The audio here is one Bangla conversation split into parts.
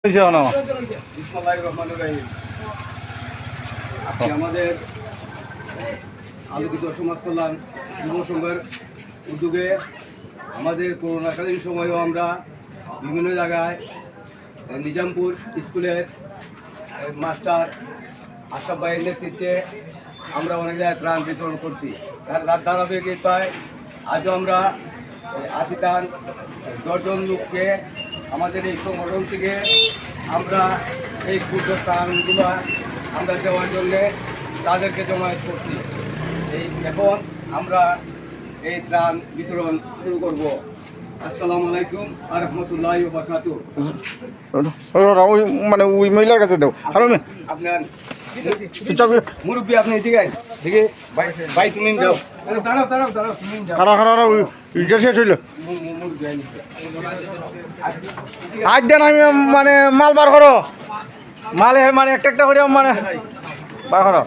বিসমিল্লাহির রহমানির রহিম। আজকে আমাদের আলোকিত সমাজ কল্যাণ যুব সংঘের উদ্যোগে আমাদের করোনাকালীন সময়েও আমরা বিভিন্ন জায়গায় নিজামপুর স্কুলের মাস্টার আশরাফ ভাইয়ের নেতৃত্বে আমরা অনেক জায়গায় ত্রাণ বিতরণ করছি। তার ধারাবাহিকতায় আজও আমরা আতিতান 10 জন লোককে আমাদের এই সংগঠন থেকে আমরা এই ক্ষুদ্র ত্রাণগুলো আমরা দেওয়ার জন্যে তাদেরকে জমায়েত করছি। এখন আমরা এই ত্রাণ বিতরণ শুরু করব। আসসালামু আলাইকুম ওয়া রাহমাতুল্লাহি ওয়া বারাকাতুহু। মানে ওই মহিলার কাছে দাও আপনার মুরব্বী আপনি এদিকে দেখে ভাই তুমি যাও, দাঁড়াও তুমি যাও। খারা ওই শেষ হইল আজ দেন আমি মানে মাল বার করো মাল মানে একটা করে মানে বার করো।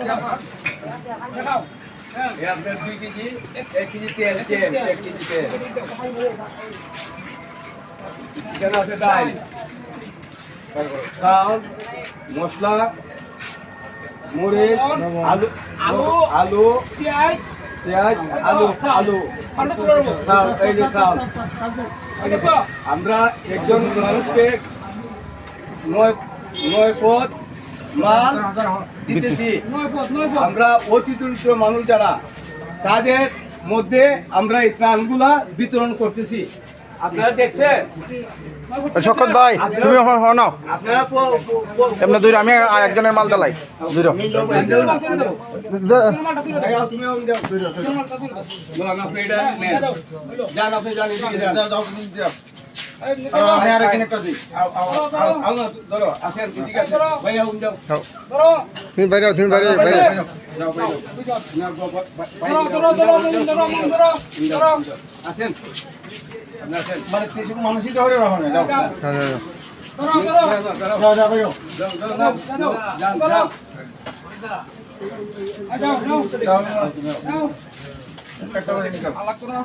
আপনার 2 কেজি 1 কেজি তেল 1 কেজি তেল এখানে আছে ডাল, চাল, মশলা, মরিচ, আলু পেঁয়াজ আলু চাল, এই যে চাল। আমরা একজন মানুষকে 9 পদ মাল দিতেছি। আমরা অতি দরিদ্র মানুষ যারা তাদের মধ্যে আমরা এই ত্রাণগুলা বিতরণ করতেছি। আপনারা দেখছেন শকত ভাই তুমি নাও আপনারা এমনি দুই আমি একজনের মাল দালাই দুই তুমি বাইরে তুমি বাইরে আসেন মানে মানুষই ধরে রাখো না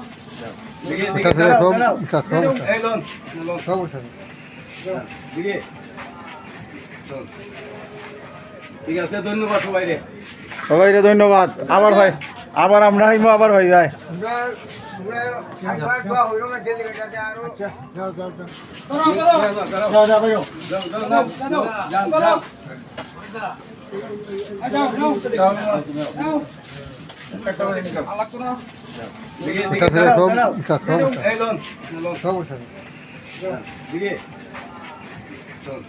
ঠিক আছে, ধন্যবাদ সবাই রে। সবাই রে ধন্যবাদ। আবার ভাই আবার আমরা আইমো আবার ভাই ভাই সব